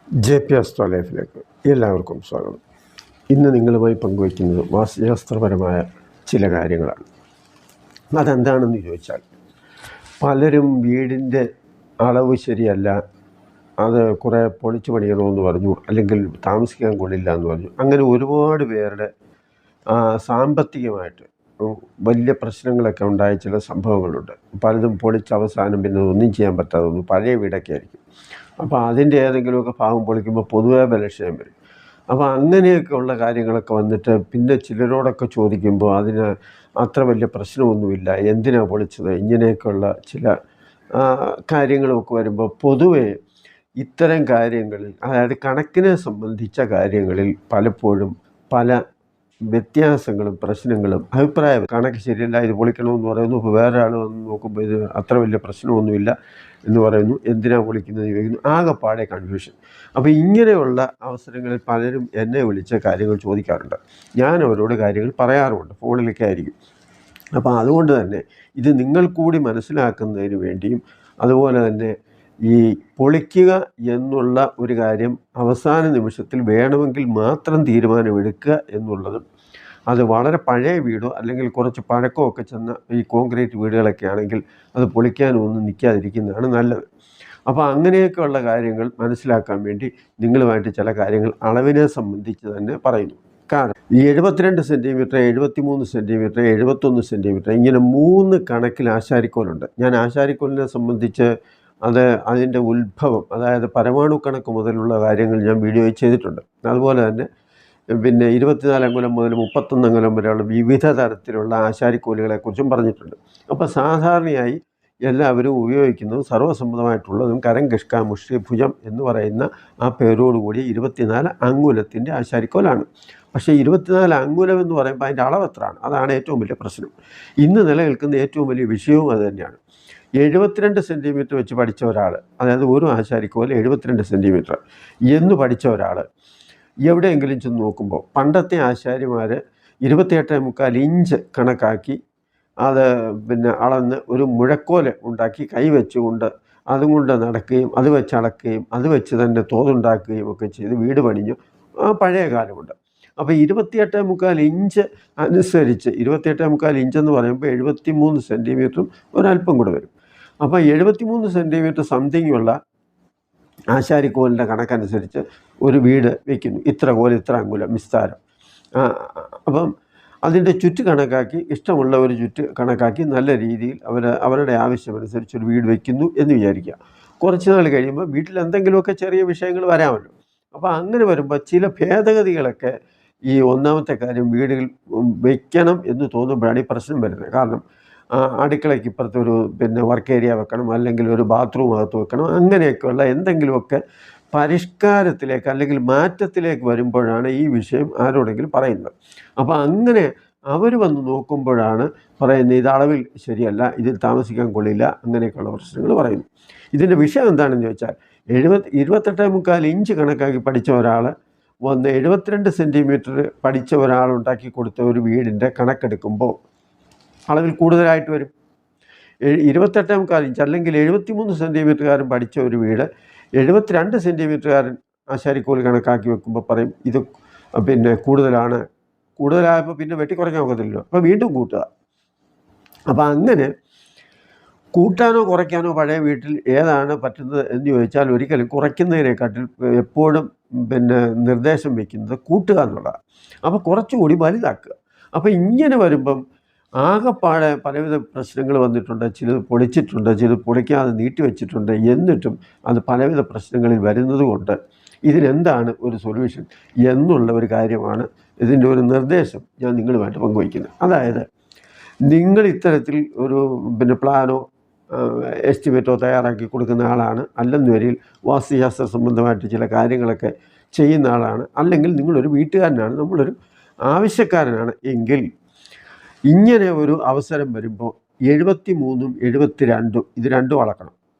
JP Astro ലൈഫിലേക്ക് എല്ലാവർക്കും സ്വാഗതം. ഇന്ന് നിങ്ങളുമായി പങ്കുവയ്ക്കുന്നത് വാസ്തുശാസ്ത്രപരമായ ചില കാര്യങ്ങളാണ്. അതെന്താണെന്ന് ചോദിച്ചാൽ, പലരും വീടിൻ്റെ അളവ് ശരിയല്ല, അത് കുറേ പൊളിച്ചു പണിയണമെന്ന് പറഞ്ഞു, അല്ലെങ്കിൽ താമസിക്കാൻ കൊള്ളില്ല എന്ന് പറഞ്ഞു. അങ്ങനെ ഒരുപാട് പേരുടെ സാമ്പത്തികമായിട്ട് വലിയ പ്രശ്നങ്ങളൊക്കെ ഉണ്ടായ ചില സംഭവങ്ങളുണ്ട്. പലതും പൊളിച്ച് അവസാനം പിന്നെ ഒന്നും ചെയ്യാൻ പറ്റാതെ ഒന്നും പഴയ വീടൊക്കെ ആയിരിക്കും. അപ്പോൾ അതിൻ്റെ ഏതെങ്കിലുമൊക്കെ ഭാഗം പൊളിക്കുമ്പോൾ പൊതുവേ ബലക്ഷയം വരും. അപ്പോൾ അങ്ങനെയൊക്കെയുള്ള കാര്യങ്ങളൊക്കെ വന്നിട്ട് പിന്നെ ചിലരോടൊക്കെ ചോദിക്കുമ്പോൾ അതിന് അത്ര വലിയ പ്രശ്നമൊന്നുമില്ല, എന്തിനാണ് പൊളിച്ചത്, ഇങ്ങനെയൊക്കെയുള്ള ചില കാര്യങ്ങളൊക്കെ വരുമ്പോൾ പൊതുവേ ഇത്തരം കാര്യങ്ങളിൽ, അതായത് കണക്കിനെ സംബന്ധിച്ച കാര്യങ്ങളിൽ പലപ്പോഴും പല വ്യത്യാസങ്ങളും പ്രശ്നങ്ങളും അഭിപ്രായം, കണക്ക് ശരിയല്ല, ഇത് പൊളിക്കണമെന്ന് പറയുന്നു. ഇപ്പോൾ വേറെ ആൾ വന്ന് നോക്കുമ്പോൾ ഇത് അത്ര വലിയ പ്രശ്നമൊന്നുമില്ല എന്ന് പറയുന്നു, എന്തിനാണ് പൊളിക്കുന്നത് ചോദിക്കുന്നു. ആകെപ്പാടെ കൺഫ്യൂഷൻ. അപ്പോൾ ഇങ്ങനെയുള്ള അവസരങ്ങളിൽ പലരും എന്നെ വിളിച്ച കാര്യങ്ങൾ ചോദിക്കാറുണ്ട്. ഞാൻ അവരോട് കാര്യങ്ങൾ പറയാറുമുണ്ട്, ഫോണിലൊക്കെ ആയിരിക്കും. അപ്പോൾ അതുകൊണ്ട് തന്നെ ഇത് നിങ്ങൾ കൂടി മനസ്സിലാക്കുന്നതിന് വേണ്ടിയും, അതുപോലെ തന്നെ ഈ പൊളിക്കുക എന്നുള്ള ഒരു കാര്യം അവസാന നിമിഷത്തിൽ വേണമെങ്കിൽ മാത്രം തീരുമാനമെടുക്കുക എന്നുള്ളതും, അത് വളരെ പഴയ വീടോ അല്ലെങ്കിൽ കുറച്ച് പഴക്കമൊക്കെ ചെന്ന ഈ കോൺക്രീറ്റ് വീടുകളൊക്കെ ആണെങ്കിൽ അത് പൊളിക്കാനൊന്നും നിൽക്കാതിരിക്കുന്നതാണ് നല്ലത്. അപ്പോൾ അങ്ങനെയൊക്കെയുള്ള കാര്യങ്ങൾ മനസ്സിലാക്കാൻ വേണ്ടി നിങ്ങളുമായിട്ട് ചില കാര്യങ്ങൾ അളവിനെ സംബന്ധിച്ച് തന്നെ പറയുന്നു. കാരണം ഈ 72 സെൻറ്റിമീറ്റർ, 73 സെൻറ്റിമീറ്റർ, 71 സെൻറ്റിമീറ്റർ, ഇങ്ങനെ 3 കണക്കിൽ ആശാരിക്കോലുണ്ട്. ഞാൻ ആശാരിക്കോലിനെ സംബന്ധിച്ച് അതിൻ്റെ ഉത്ഭവം, അതായത് പരമാണു കണക്ക് മുതലുള്ള കാര്യങ്ങൾ ഞാൻ വീഡിയോ ചെയ്തിട്ടുണ്ട്. അതുപോലെ തന്നെ പിന്നെ 24 അംഗുലം മുതൽ 31 അംഗുലം വരെയുള്ള വിവിധ തരത്തിലുള്ള ആശാരിക്കോലുകളെക്കുറിച്ചും പറഞ്ഞിട്ടുണ്ട്. അപ്പോൾ സാധാരണയായി എല്ലാവരും ഉപയോഗിക്കുന്നതും സർവ്വസമ്മതമായിട്ടുള്ളതും കരം, കിഷ്ക, മുഷ്ടി, ഭുജം എന്ന് പറയുന്ന ആ പേരോടുകൂടി 24 അംഗുലത്തിൻ്റെ ആശാരിക്കോലാണ്. പക്ഷേ 24 അംഗുലം എന്ന് പറയുമ്പോൾ അതിൻ്റെ അളവ് എത്രയാണ്? അതാണ് ഏറ്റവും വലിയ പ്രശ്നം. ഇന്ന് നിലനിൽക്കുന്ന ഏറ്റവും വലിയ വിഷയവും അത് തന്നെയാണ്. 72 സെൻറ്റിമീറ്റർ വെച്ച് പഠിച്ച ഒരാൾ, അതായത് ഒരു ആശാരിക്കോല് 72 സെൻറ്റിമീറ്റർ എന്ന് പഠിച്ച ഒരാൾ എവിടെയെങ്കിലും ചെന്ന് നോക്കുമ്പോൾ പണ്ടത്തെ ആശാരിമാർ 28.25 ഇഞ്ച് കണക്കാക്കി അത് പിന്നെ അളന്ന് ഒരു മുഴക്കോല് ഉണ്ടാക്കി കൈവച്ചുകൊണ്ട് അതുകൊണ്ട് നടക്കുകയും അത് വെച്ച് അളക്കുകയും അത് വെച്ച് തന്നെ തോതുണ്ടാക്കുകയും ഒക്കെ ചെയ്ത് വീട് പണിഞ്ഞു പഴയ കാലമുണ്ട്. അപ്പോൾ 28.25 ഇഞ്ച് അനുസരിച്ച് 28.25 ഇഞ്ചെന്ന് പറയുമ്പോൾ 73 സെൻറ്റിമീറ്ററും ഒരല്പം കൂടെ വരും. അപ്പോൾ 73 സെൻറ്റിമീറ്റർ സംതിങ്ങുള്ള ആശാരിക്കോലിൻ്റെ കണക്കനുസരിച്ച് ഒരു വീട് വയ്ക്കുന്നു. ഇത്ര കോൽ, ഇത്ര അംഗുലം വിസ്താരം. അപ്പം അതിൻ്റെ ചുറ്റ് കണക്കാക്കി, ഇഷ്ടമുള്ള ഒരു ചുറ്റ് കണക്കാക്കി നല്ല രീതിയിൽ അവരുടെ ആവശ്യമനുസരിച്ച് ഒരു വീട് വയ്ക്കുന്നു എന്ന് വിചാരിക്കുക. കുറച്ച് നാൾ കഴിയുമ്പോൾ വീട്ടിൽ എന്തെങ്കിലുമൊക്കെ ചെറിയ വിഷയങ്ങൾ വരാമല്ലോ. അപ്പോൾ അങ്ങനെ വരുമ്പോൾ ചില ഭേദഗതികളൊക്കെ ഈ ഒന്നാമത്തെ കാര്യം വീടുകൾ വയ്ക്കണം എന്ന് തോന്നുമ്പോഴാണ് ഈ പ്രശ്നം വരുന്നത്. കാരണം അടുക്കളയ്ക്ക് ഇപ്പുറത്ത് ഒരു പിന്നെ വർക്ക് ഏരിയ വെക്കണം, അല്ലെങ്കിൽ ഒരു ബാത്റൂം അകത്ത് വെക്കണം, അങ്ങനെയൊക്കെയുള്ള എന്തെങ്കിലുമൊക്കെ പരിഷ്കാരത്തിലേക്ക് അല്ലെങ്കിൽ മാറ്റത്തിലേക്ക് വരുമ്പോഴാണ് ഈ വിഷയം ആരോടെങ്കിലും പറയുന്നത്. അപ്പോൾ അങ്ങനെ അവർ വന്ന് നോക്കുമ്പോഴാണ് പറയുന്നത് ഇത് അളവിൽ ശരിയല്ല, ഇതിൽ താമസിക്കാൻ കൊള്ളില്ല, അങ്ങനെയൊക്കെയുള്ള പ്രശ്നങ്ങൾ പറയുന്നു. ഇതിൻ്റെ വിഷയം എന്താണെന്ന് ചോദിച്ചാൽ, 28.25 ഇഞ്ച് കണക്കാക്കി പഠിച്ച ഒരാൾ വന്ന് 72 സെൻറ്റിമീറ്റർ പഠിച്ച ഒരാളുണ്ടാക്കി കൊടുത്ത ഒരു വീടിൻ്റെ കണക്കെടുക്കുമ്പോൾ അളവിൽ കൂടുതലായിട്ട് വരും. 28.25 ഇഞ്ച് അല്ലെങ്കിൽ 73 സെൻറ്റിമീറ്ററുകാരൻ പഠിച്ച ഒരു വീട് 72 സെൻറ്റിമീറ്ററുകാരൻ ആശാരിക്കോൽ കണക്കാക്കി വെക്കുമ്പോൾ പറയും ഇത് പിന്നെ കൂടുതലായപ്പോൾ പിന്നെ വെട്ടിക്കുറയ്ക്കാൻ ഒക്കത്തില്ലല്ലോ, അപ്പോൾ വീണ്ടും കൂട്ടുക. അപ്പോൾ അങ്ങനെ കൂട്ടാനോ കുറയ്ക്കാനോ പഴയ വീട്ടിൽ ഏതാണ് പറ്റുന്നത് എന്ന് ചോദിച്ചാൽ ഒരിക്കലും കുറയ്ക്കുന്നതിനെക്കാട്ടിൽ എപ്പോഴും പിന്നെ നിർദ്ദേശം വയ്ക്കുന്നത് കൂട്ടുക എന്നുള്ളതാണ്. അപ്പോൾ കുറച്ചുകൂടി വലുതാക്കുക. അപ്പോൾ ഇങ്ങനെ വരുമ്പം ആകെപ്പാടെ പലവിധ പ്രശ്നങ്ങൾ വന്നിട്ടുണ്ട്. ചിലത് പൊളിച്ചിട്ടുണ്ട്, ചിലത് പൊളിക്കാതെ നീട്ടിവെച്ചിട്ടുണ്ട്. എന്നിട്ടും അത് പലവിധ പ്രശ്നങ്ങളിൽ വരുന്നത് കൊണ്ട് ഇതിനെന്താണ് ഒരു സൊല്യൂഷൻ എന്നുള്ള ഒരു കാര്യമാണ്, ഇതിൻ്റെ ഒരു നിർദ്ദേശം ഞാൻ നിങ്ങളുമായിട്ട് പങ്കുവയ്ക്കുന്നത്. അതായത് നിങ്ങൾ ഇത്തരത്തിൽ ഒരു പിന്നെ പ്ലാനോ എസ്റ്റിമേറ്റോ തയ്യാറാക്കി കൊടുക്കുന്ന ആളാണ്, അല്ലെന്ന് വരിൽ വാസ്തുശാസ്ത്ര സംബന്ധമായിട്ട് ചില കാര്യങ്ങളൊക്കെ ചെയ്യുന്ന ആളാണ്, അല്ലെങ്കിൽ നിങ്ങളൊരു വീട്ടുകാരനാണ്, നമ്മളൊരു ആവശ്യക്കാരനാണ് എങ്കിൽ ഇങ്ങനെ ഒരു അവസരം വരുമ്പോൾ 73ഉം 72ഉം ഇത് രണ്ടും അളക്കണം.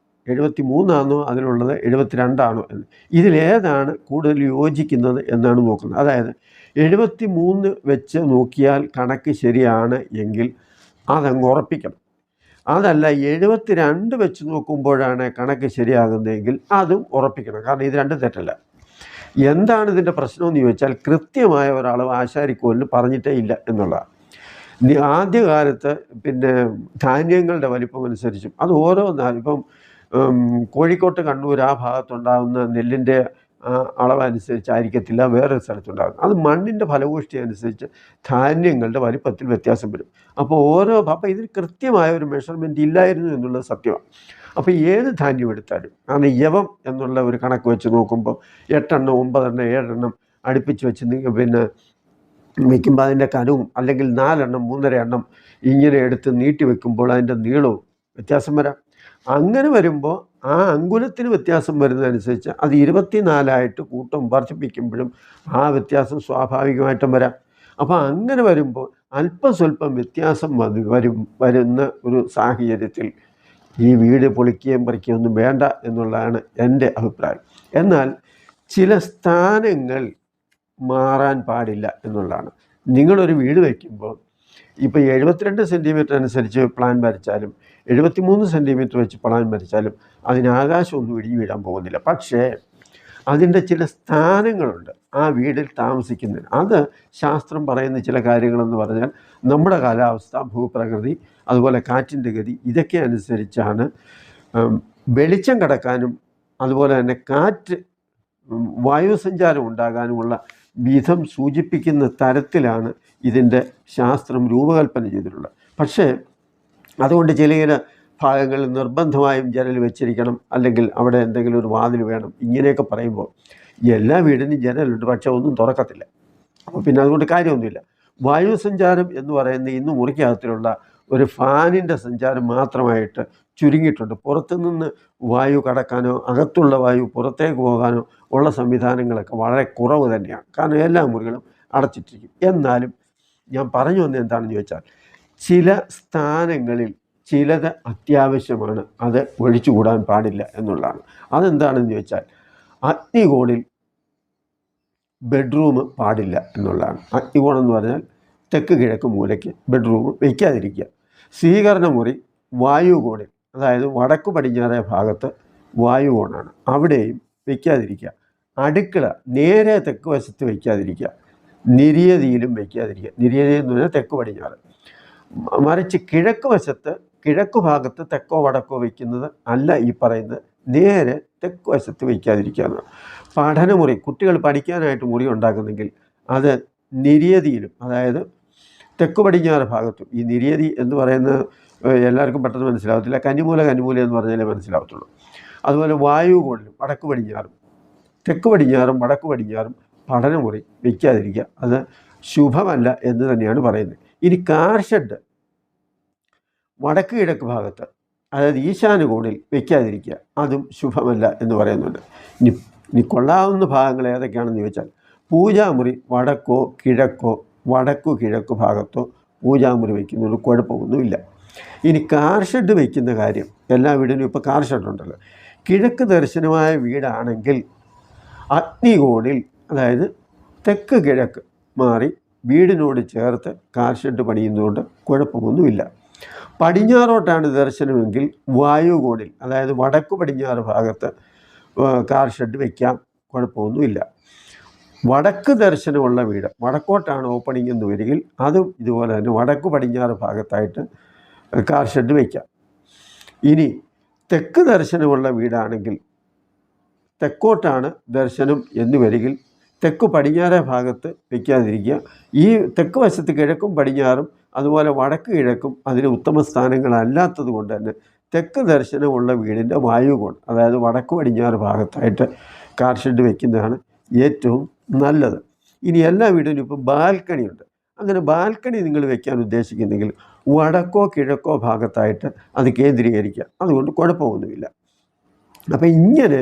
73 ആണോ അതിലുള്ളത്, 72 ആണോ എന്ന്, ഇതിലേതാണ് കൂടുതൽ യോജിക്കുന്നത് എന്നാണ് നോക്കുന്നത്. അതായത് 73 വെച്ച് നോക്കിയാൽ കണക്ക് ശരിയാണ് എങ്കിൽ അതങ്ങ് ഉറപ്പിക്കണം. അതല്ല 72 വെച്ച് നോക്കുമ്പോഴാണ് കണക്ക് ശരിയാകുന്നതെങ്കിൽ അതും ഉറപ്പിക്കണം. കാരണം ഇത് രണ്ടും തെറ്റല്ല. എന്താണ് ഇതിൻ്റെ പ്രശ്നമെന്ന് ചോദിച്ചാൽ കൃത്യമായ ഒരളവ് ആശാരിക്കോലിന് പറഞ്ഞിട്ടേ ഇല്ല എന്നുള്ളതാണ്. ആദ്യകാലത്ത് പിന്നെ ധാന്യങ്ങളുടെ വലിപ്പം അനുസരിച്ചും അത് ഓരോ ഇപ്പം കോഴിക്കോട്ട്, കണ്ണൂർ ആ ഭാഗത്തുണ്ടാകുന്ന നെല്ലിൻ്റെ അളവനുസരിച്ചായിരിക്കത്തില്ല വേറൊരു സ്ഥലത്തുണ്ടാകുന്നത്. അത് മണ്ണിൻ്റെ ഫലപുഷ്ടി അനുസരിച്ച് ധാന്യങ്ങളുടെ വലിപ്പത്തിൽ വ്യത്യാസം വരും. അപ്പോൾ ഇതിന് കൃത്യമായ ഒരു മെഷർമെൻറ്റ് ഇല്ലായിരുന്നു എന്നുള്ളത് സത്യമാണ്. അപ്പോൾ ഏത് ധാന്യം എടുത്താലും കാരണം യവം എന്നുള്ള ഒരു കണക്ക് വെച്ച് നോക്കുമ്പോൾ 8 എണ്ണം 9 എണ്ണം 7 എണ്ണം അടുപ്പിച്ച് വെച്ച് പിന്നെ വയ്ക്കുമ്പോൾ അതിൻ്റെ കനവും, അല്ലെങ്കിൽ 4 എണ്ണം 3.5 എണ്ണം ഇങ്ങനെ എടുത്ത് നീട്ടി വെക്കുമ്പോൾ അതിൻ്റെ നീളവും വ്യത്യാസം വരാം. അങ്ങനെ വരുമ്പോൾ ആ അങ്കുലത്തിന് വ്യത്യാസം വരുന്നതനുസരിച്ച് അത് 24 കൂട്ടം വർദ്ധിപ്പിക്കുമ്പോഴും ആ വ്യത്യാസം സ്വാഭാവികമായിട്ടും വരാം. അപ്പോൾ അങ്ങനെ വരുമ്പോൾ അല്പം സ്വല്പം വ്യത്യാസം വരുന്ന ഒരു സാഹചര്യത്തിൽ ഈ വീട് പൊളിക്കുകയും പറിക്കുകയും ഒന്നും വേണ്ട എന്നുള്ളതാണ് എൻ്റെ അഭിപ്രായം. എന്നാൽ ചില സ്ഥാനങ്ങൾ മാറാൻ പാടില്ല എന്നുള്ളതാണ്. നിങ്ങളൊരു വീട് വയ്ക്കുമ്പോൾ ഇപ്പോൾ 72 സെൻറ്റിമീറ്റർ അനുസരിച്ച് പ്ലാൻ വരച്ചാലും 73 സെൻറ്റിമീറ്റർ വെച്ച് പ്ലാൻ വരച്ചാലും അതിന് ആകാശമൊന്നും ഇടിഞ്ഞു വീഴാൻ പോകുന്നില്ല. പക്ഷേ അതിൻ്റെ ചില സ്ഥാനങ്ങളുണ്ട് ആ വീടിൽ താമസിക്കുന്നതിന്. അത് ശാസ്ത്രം പറയുന്ന ചില കാര്യങ്ങളെന്ന് പറഞ്ഞാൽ നമ്മുടെ കാലാവസ്ഥ, ഭൂപ്രകൃതി, അതുപോലെ കാറ്റിൻ്റെ ഗതി, ഇതൊക്കെ അനുസരിച്ചാണ് വെളിച്ചം കടക്കാനും അതുപോലെ തന്നെ കാറ്റ് വായുസഞ്ചാരം ഉണ്ടാകാനുമുള്ള വിധം സൂചിപ്പിക്കുന്ന തരത്തിലാണ് ഇതിൻ്റെ ശാസ്ത്രം രൂപകൽപ്പന ചെയ്തിട്ടുള്ളത്. പക്ഷേ അതുകൊണ്ട് ചില ഭാഗങ്ങളിൽ നിർബന്ധമായും ജനൽ വെച്ചിരിക്കണം, അല്ലെങ്കിൽ അവിടെ എന്തെങ്കിലും ഒരു വാതിൽ വേണം, ഇങ്ങനെയൊക്കെ പറയുമ്പോൾ എല്ലാ വീടിനും ജനലുണ്ട്, പക്ഷേ ഒന്നും തുറക്കത്തില്ല. അപ്പോൾ പിന്നെ അതുകൊണ്ട് കാര്യമൊന്നുമില്ല. വായുസഞ്ചാരം എന്ന് പറയുന്നത് ഇന്ന് മുറിക്കകത്തിലുള്ള ഒരു ഫാനിൻ്റെ സഞ്ചാരം മാത്രമായിട്ട് ചുരുങ്ങിയിട്ടുണ്ട്. പുറത്തുനിന്ന് വായു കടക്കാനോ അകത്തുള്ള വായു പുറത്തേക്ക് പോകാനോ ഉള്ള സംവിധാനങ്ങളൊക്കെ വളരെ കുറവ് തന്നെയാണ്. കാരണം എല്ലാ മുറികളും അടച്ചിട്ടിരിക്കും. എന്നാലും ഞാൻ പറഞ്ഞു വന്നത് എന്താണെന്ന് ചോദിച്ചാൽ ചില സ്ഥാനങ്ങളിൽ ചിലത് അത്യാവശ്യമാണ്, അത് ഒഴിച്ചുകൂടാൻ പാടില്ല എന്നുള്ളതാണ്. അതെന്താണെന്ന് ചോദിച്ചാൽ അഗ്നികോണിൽ ബെഡ്റൂം പാടില്ല എന്നുള്ളതാണ്. അഗ്നികോണം എന്ന് പറഞ്ഞാൽ തെക്ക് കിഴക്ക് മൂലയ്ക്ക് ബെഡ്റൂം വയ്ക്കാതിരിക്കുക. സ്വീകരണ മുറി വായുകോണിൽ, അതായത് വടക്ക് പടിഞ്ഞാറേ ഭാഗത്ത് വായുകോണാണ്, അവിടെയും വയ്ക്കാതിരിക്കുക. അടുക്കള നേരെ തെക്ക് വശത്ത് വയ്ക്കാതിരിക്കുക. നിര്യതിയിലും വയ്ക്കാതിരിക്കുക. നിര്യതി എന്ന് പറഞ്ഞാൽ തെക്ക് പടിഞ്ഞാറ്. മറിച്ച് കിഴക്ക് വശത്ത്, കിഴക്ക് ഭാഗത്ത് തെക്കോ വടക്കോ വയ്ക്കുന്നത് അല്ല ഈ പറയുന്നത്, നേരെ തെക്ക് വശത്ത് വയ്ക്കാതിരിക്കുക എന്നാണ്. പഠനമുറി, കുട്ടികൾ പഠിക്കാനായിട്ട് മുറി ഉണ്ടാക്കുന്നെങ്കിൽ അത് നിര്യതിയിലും, അതായത് തെക്ക് പടിഞ്ഞാറ് ഭാഗത്തും. ഈ നിര്യതി എന്ന് പറയുന്നത് എല്ലാവർക്കും പെട്ടെന്ന് മനസ്സിലാവത്തില്ല. കന്നിമൂല എന്ന് പറഞ്ഞാലേ മനസ്സിലാവത്തുള്ളൂ. അതുപോലെ വായുകോണിലും വടക്ക് പടിഞ്ഞാറും, തെക്ക് പടിഞ്ഞാറും വടക്ക് പടിഞ്ഞാറും പഠനമുറി വയ്ക്കാതിരിക്കുക. അത് ശുഭമല്ല എന്ന് തന്നെയാണ് പറയുന്നത്. ഇനി കാർ ഷെഡ് വടക്ക് കിഴക്ക് ഭാഗത്ത്, അതായത് ഈശാനുകോണിൽ വയ്ക്കാതിരിക്കുക, അതും ശുഭമല്ല എന്ന് പറയുന്നുണ്ട്. ഇനി കൊള്ളാവുന്ന ഭാഗങ്ങൾ ഏതൊക്കെയാണെന്ന് ചോദിച്ചാൽ പൂജാമുറി വടക്കോ കിഴക്കോ, വടക്കു കിഴക്ക് ഭാഗത്തോ പൂജാമുറി വയ്ക്കുന്നതിന് കുഴപ്പമൊന്നുമില്ല. ഇനി കാർ ഷെഡ് വയ്ക്കുന്ന കാര്യം, എല്ലാ വീടിനും ഇപ്പോൾ കാർ ഷെഡുണ്ടല്ലോ. കിഴക്ക് ദർശനമായ വീടാണെങ്കിൽ അഗ്നികോണിൽ, അതായത് തെക്ക് കിഴക്ക് മാറി വീടിനോട് ചേർത്ത് കാർ ഷെഡ് പണിയുന്നതുകൊണ്ട് കുഴപ്പമൊന്നുമില്ല. പടിഞ്ഞാറോട്ടാണ് ദർശനമെങ്കിൽ വായുകോണിൽ, അതായത് വടക്ക് പടിഞ്ഞാറ് ഭാഗത്ത് കാർ ഷെഡ് വയ്ക്കാം, കുഴപ്പമൊന്നുമില്ല. വടക്ക് ദർശനമുള്ള വീട്, വടക്കോട്ടാണ് ഓപ്പണിംഗ് എന്ന് വരികിൽ അതും ഇതുപോലെ തന്നെ വടക്ക് പടിഞ്ഞാറ് ഭാഗത്തായിട്ട് കാർ ഷെഡ് വയ്ക്കാം. ഇനി തെക്ക് ദർശനമുള്ള വീടാണെങ്കിൽ തെക്കോട്ടാണ് ദർശനം എന്ന് വരികിൽ തെക്ക് പടിഞ്ഞാറേ ഭാഗത്ത് വയ്ക്കാതിരിക്കുക. ഈ തെക്ക് വശത്ത് കിഴക്കും പടിഞ്ഞാറും അതുപോലെ വടക്ക് കിഴക്കും അതിന് ഉത്തമ സ്ഥാനങ്ങളല്ലാത്തത് കൊണ്ട് തന്നെ തെക്ക് ദർശനമുള്ള വീടിൻ്റെ വായുകോൺ, അതായത് വടക്ക് പടിഞ്ഞാറ് ഭാഗത്തായിട്ട് കാർ ഷെഡ് വയ്ക്കുന്നതാണ് ഏറ്റവും നല്ലത്. ഇനി എല്ലാ വീടിനും ഇപ്പോൾ ബാൽക്കണിയുണ്ട്. അങ്ങനെ ബാൽക്കണി നിങ്ങൾ വയ്ക്കാൻ ഉദ്ദേശിക്കുന്നെങ്കിൽ വടക്കോ കിഴക്കോ ഭാഗത്തായിട്ട് അത് കേന്ദ്രീകരിക്കുക, അതുകൊണ്ട് കുഴപ്പമൊന്നുമില്ല. അപ്പം ഇങ്ങനെ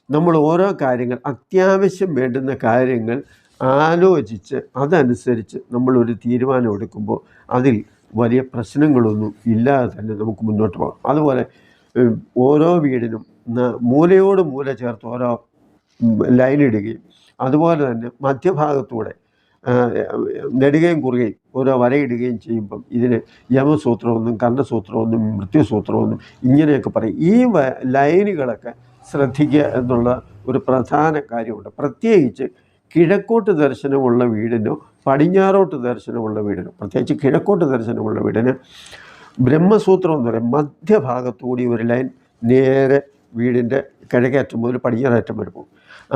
നമ്മൾ ഓരോ കാര്യങ്ങൾ, അത്യാവശ്യം വേണ്ടുന്ന കാര്യങ്ങൾ ആലോചിച്ച് അതനുസരിച്ച് നമ്മളൊരു തീരുമാനം എടുക്കുമ്പോൾ അതിൽ വലിയ പ്രശ്നങ്ങളൊന്നും ഇല്ലാതെ തന്നെ നമുക്ക് മുന്നോട്ട് പോകാം. അതുപോലെ ഓരോ വീടിനും മൂലയോട് മൂല ചേർത്ത് ഓരോ ലൈനിടുകയും അതുപോലെ തന്നെ മധ്യഭാഗത്തൂടെ നെടുകയും കുറുകയും ഓരോ വരയിടുകയും ചെയ്യുമ്പം ഇതിന് യമസൂത്രമൊന്നും കർണസൂത്രമൊന്നും മൃത്യുസൂത്രമൊന്നും ഇങ്ങനെയൊക്കെ പറയും. ഈ ലൈനുകളൊക്കെ ശ്രദ്ധിക്കുക എന്നുള്ള ഒരു പ്രധാന കാര്യമുണ്ട്. പ്രത്യേകിച്ച് കിഴക്കോട്ട് ദർശനമുള്ള വീടിനോ പടിഞ്ഞാറോട്ട് ദർശനമുള്ള വീടിനോ, പ്രത്യേകിച്ച് കിഴക്കോട്ട് ദർശനമുള്ള വീടിന് ബ്രഹ്മസൂത്രം എന്ന് പറയും, മധ്യഭാഗത്തുകൂടി ഒരു ലൈൻ നേരെ വീടിൻ്റെ കിഴക്കേറ്റം മുതൽ പടിഞ്ഞാറേറ്റം വരെ പോകും.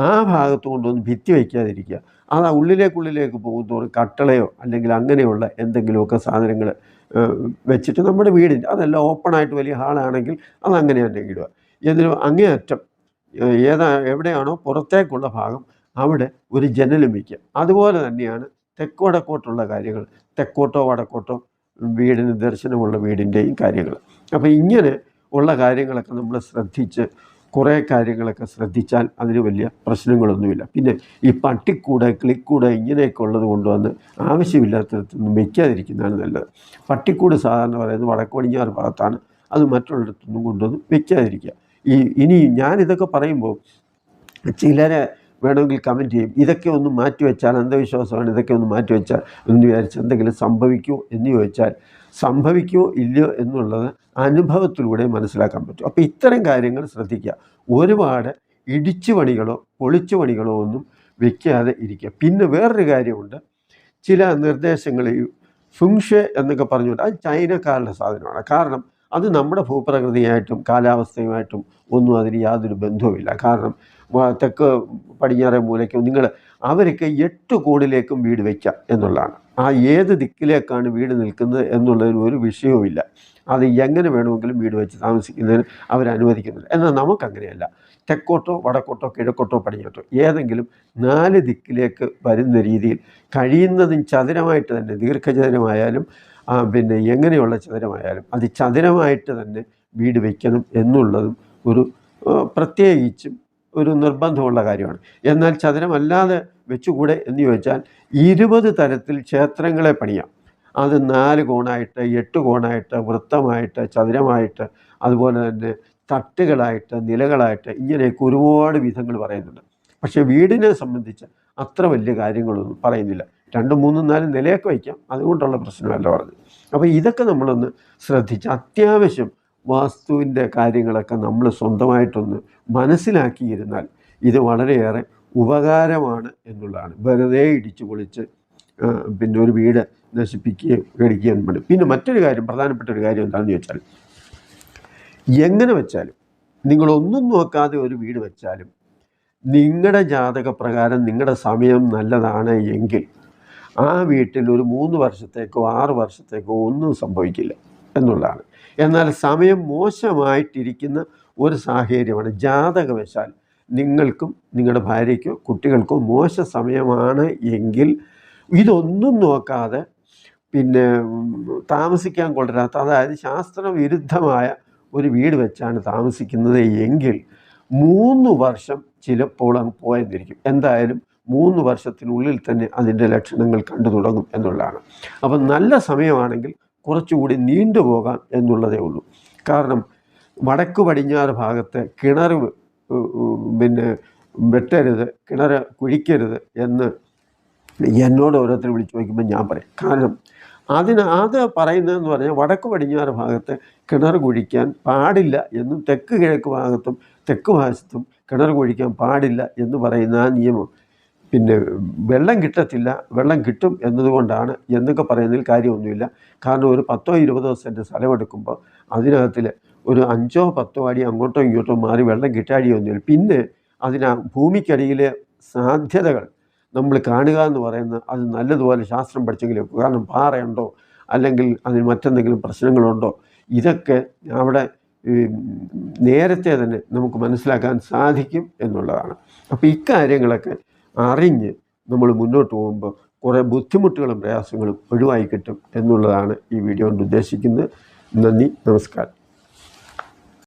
ആ ഭാഗത്ത് കൊണ്ടൊന്നും ഭിത്തി വയ്ക്കാതിരിക്കുക. അത് ഉള്ളിലേക്ക് പോകുന്നതോറും കട്ടളയോ അല്ലെങ്കിൽ അങ്ങനെയുള്ള എന്തെങ്കിലുമൊക്കെ സാധനങ്ങൾ വെച്ചിട്ട് നമ്മുടെ വീടിൻ്റെ അതെല്ലാം ഓപ്പണായിട്ട് വലിയ ഹാളാണെങ്കിൽ അതങ്ങനെ തന്നെ ഇടുക. എന്നിട്ട് അങ്ങേയറ്റം എവിടെയാണോ പുറത്തേക്കുള്ള ഭാഗം അവിടെ ഒരു ജനലും വയ്ക്കുക. അതുപോലെ തന്നെയാണ് തെക്ക് വടക്കോട്ടുള്ള കാര്യങ്ങൾ, തെക്കോട്ടോ വടക്കോട്ടോ വീടിന് ദർശനമുള്ള വീടിൻ്റെയും കാര്യങ്ങൾ. അപ്പോൾ ഇങ്ങനെ ഉള്ള കാര്യങ്ങളൊക്കെ നമ്മൾ ശ്രദ്ധിച്ച് കുറേ കാര്യങ്ങളൊക്കെ ശ്രദ്ധിച്ചാൽ അതിന് വലിയ പ്രശ്നങ്ങളൊന്നുമില്ല. പിന്നെ ഈ പട്ടിക്കൂട് കിളിക്കൂട് ഇങ്ങനെയൊക്കെ ഉള്ളത് കൊണ്ടുവന്ന് ആവശ്യമില്ലാത്തടത്തൊന്നും വയ്ക്കാതിരിക്കുന്നതാണ് നല്ലത്. പട്ടിക്കൂട് സാധാരണ പറയുന്നത് വടക്ക് പടിഞ്ഞാറ് ഭാഗത്താണ്, അത് മറ്റുള്ളിടത്തൊന്നും കൊണ്ടുവന്ന് വയ്ക്കാതിരിക്കുക. ഇനി ഞാനിതൊക്കെ പറയുമ്പോൾ ചിലരെ വേണമെങ്കിൽ കമൻറ്റ് ചെയ്യും, ഇതൊക്കെ ഒന്ന് മാറ്റിവെച്ചാൽ, അന്ധവിശ്വാസമാണ്, ഇതൊക്കെ ഒന്ന് മാറ്റിവെച്ചാൽ എന്ന് വിചാരിച്ച് എന്തെങ്കിലും സംഭവിക്കുമോ എന്ന് ചോദിച്ചാൽ സംഭവിക്കുമോ ഇല്ലയോ എന്നുള്ളത് അനുഭവത്തിലൂടെ മനസ്സിലാക്കാൻ പറ്റും. അപ്പോൾ ഇത്തരം കാര്യങ്ങൾ ശ്രദ്ധിക്കുക. ഒരുപാട് ഇടിച്ചു പണികളോ പൊളിച്ചു പണികളോ ഒന്നും വെക്കാതെ ഇരിക്കുക. പിന്നെ വേറൊരു കാര്യമുണ്ട്, ചില നിർദ്ദേശങ്ങൾ ഫുങ്ഷെ എന്നൊക്കെ പറഞ്ഞുകൊണ്ട് അത് ചൈനക്കാരുടെ സാധനമാണ്. കാരണം അത് നമ്മുടെ ഭൂപ്രകൃതിയായിട്ടും കാലാവസ്ഥയുമായിട്ടും ഒന്നും അതിന് യാതൊരു ബന്ധവുമില്ല. കാരണം തെക്ക് പടിഞ്ഞാറേ മൂലയ്ക്കും അവർക്ക് 8 കോണിലേക്കും വീട് വയ്ക്കാം എന്നുള്ളതാണ്. ആ ഏത് ദിക്കിലേക്കാണ് വീട് നിൽക്കുന്നത് എന്നുള്ളതിന് ഒരു വിഷയവുമില്ല. അത് എങ്ങനെ വേണമെങ്കിലും വീട് വെച്ച് താമസിക്കുന്നതിന് അവരനുവദിക്കുന്നില്ല. എന്നാൽ നമുക്കങ്ങനെയല്ല. തെക്കോട്ടോ വടക്കോട്ടോ കിഴക്കോട്ടോ പടിഞ്ഞാട്ടോ ഏതെങ്കിലും 4 ദിക്കിലേക്ക് വരുന്ന രീതിയിൽ കഴിയുന്നതും ചതുരമായിട്ട് തന്നെ, ദീർഘചതുരമായാലും പിന്നെ എങ്ങനെയുള്ള ചതുരമായാലും അത് ചതുരമായിട്ട് തന്നെ വീട് വയ്ക്കണം എന്നുള്ളതും ഒരു പ്രത്യേകിച്ചും ഒരു നിർബന്ധമുള്ള കാര്യമാണ്. എന്നാൽ ചതുരമല്ലാതെ വെച്ചുകൂടെ എന്ന് ചോദിച്ചാൽ 20 തരത്തിൽ ക്ഷേത്രങ്ങളെ പണിയാം. അത് 4 കോണായിട്ട്, 8 കോണായിട്ട്, വൃത്തമായിട്ട്, ചതുരമായിട്ട്, അതുപോലെ തന്നെ തട്ടുകളായിട്ട്, നിലകളായിട്ട്, ഇങ്ങനെയൊക്കെ ഒരുപാട് വിധങ്ങൾ പറയുന്നുണ്ട്. പക്ഷേ വീടിനെ സംബന്ധിച്ച് അത്ര വലിയ കാര്യങ്ങളൊന്നും പറയുന്നില്ല. 2, 3, 4 നിലയൊക്കെ വയ്ക്കാം, അതുകൊണ്ടുള്ള പ്രശ്നമല്ല പറഞ്ഞത്. അപ്പോൾ ഇതൊക്കെ നമ്മളൊന്ന് ശ്രദ്ധിച്ച് അത്യാവശ്യം വാസ്തുവിൻ്റെ കാര്യങ്ങളൊക്കെ നമ്മൾ സ്വന്തമായിട്ടൊന്ന് മനസ്സിലാക്കിയിരുന്നാൽ ഇത് വളരെയേറെ ഉപകാരമാണ് എന്നുള്ളതാണ്. വെറുതെ ഇടിച്ചു പൊളിച്ച് പിന്നെ ഒരു വീട് നശിപ്പിക്കുകയും പേടിക്കുകയും വേണം. പിന്നെ മറ്റൊരു കാര്യം, പ്രധാനപ്പെട്ട ഒരു കാര്യം എന്താണെന്ന് ചോദിച്ചാൽ, എങ്ങനെ വെച്ചാലും നിങ്ങളൊന്നും നോക്കാതെ ഒരു വീട് വെച്ചാലും നിങ്ങളുടെ ജാതകപ്രകാരം നിങ്ങളുടെ സമയം നല്ലതാണ് എങ്കിൽ ആ വീട്ടിൽ ഒരു 3 വർഷത്തേക്കോ 6 വർഷത്തേക്കോ ഒന്നും സംഭവിക്കില്ല എന്നുള്ളതാണ്. എന്നാൽ സമയം മോശമായിട്ടിരിക്കുന്ന ഒരു സാഹചര്യമാണ് ജാതകവശാൽ നിങ്ങൾക്കും നിങ്ങളുടെ ഭാര്യയ്ക്കോ കുട്ടികൾക്കോ മോശ സമയമാണ് എങ്കിൽ ഇതൊന്നും നോക്കാതെ പിന്നെ താമസിക്കാൻ കൊള്ളരാത്ത, അതായത് ശാസ്ത്രവിരുദ്ധമായ ഒരു വീട് വെച്ചാണ് താമസിക്കുന്നത് എങ്കിൽ 3 വർഷം ചിലപ്പോൾ അങ്ങ് പോയെന്നിരിക്കും. എന്തായാലും 3 വർഷത്തിനുള്ളിൽ തന്നെ അതിൻ്റെ ലക്ഷണങ്ങൾ കണ്ടു തുടങ്ങും എന്നുള്ളതാണ്. അപ്പം നല്ല സമയമാണെങ്കിൽ കുറച്ചുകൂടി നീണ്ടുപോകാം എന്നുള്ളതേ ഉള്ളൂ. കാരണം വടക്ക് പടിഞ്ഞാറ് ഭാഗത്ത് കിണർ പിന്നെ വെട്ടരുത്, കിണർ കുഴിക്കരുത് എന്ന് എന്നോട് ഓരോരുത്തർ വിളിച്ചു ചോദിക്കുമ്പോൾ ഞാൻ പറയും. കാരണം അത് പറയുന്നതെന്ന് പറഞ്ഞാൽ വടക്ക് പടിഞ്ഞാറ് ഭാഗത്ത് കിണർ കുഴിക്കാൻ പാടില്ല എന്നും തെക്ക് കിഴക്ക് ഭാഗത്തും തെക്ക് ഭാഗത്തും കിണർ കുഴിക്കാൻ പാടില്ല എന്ന് പറയുന്ന ആ നിയമം പിന്നെ വെള്ളം കിട്ടത്തില്ല, വെള്ളം കിട്ടും എന്നതുകൊണ്ടാണ് എന്നൊക്കെ പറയുന്നതിൽ കാര്യമൊന്നുമില്ല. കാരണം ഒരു 10 or 20 സെൻറ്റ് സ്ഥലമെടുക്കുമ്പോൾ അതിനകത്തിൽ ഒരു 5 or 10 അടി അങ്ങോട്ടോ ഇങ്ങോട്ടോ മാറി വെള്ളം കിട്ടാടിയൊന്നുമില്ല. പിന്നെ ഭൂമിക്കടിയിലെ സാധ്യതകൾ നമ്മൾ കാണുക എന്ന് പറയുന്നത് അത് നല്ലതുപോലെ ശാസ്ത്രം പഠിച്ചെങ്കിലും, കാരണം പാറയുണ്ടോ അല്ലെങ്കിൽ അതിന് മറ്റെന്തെങ്കിലും പ്രശ്നങ്ങളുണ്ടോ, ഇതൊക്കെ അവിടെ നേരത്തെ തന്നെ നമുക്ക് മനസ്സിലാക്കാൻ സാധിക്കും എന്നുള്ളതാണ്. അപ്പോൾ ഇക്കാര്യങ്ങളൊക്കെ അറിഞ്ഞ് നമ്മൾ മുന്നോട്ട് പോകുമ്പോൾ കുറേ ബുദ്ധിമുട്ടുകളും പ്രയാസങ്ങളും ഒഴിവായി കിട്ടും എന്നുള്ളതാണ് ഈ വീഡിയോ കൊണ്ട് ഉദ്ദേശിക്കുന്നത്. നന്ദി, നമസ്കാരം.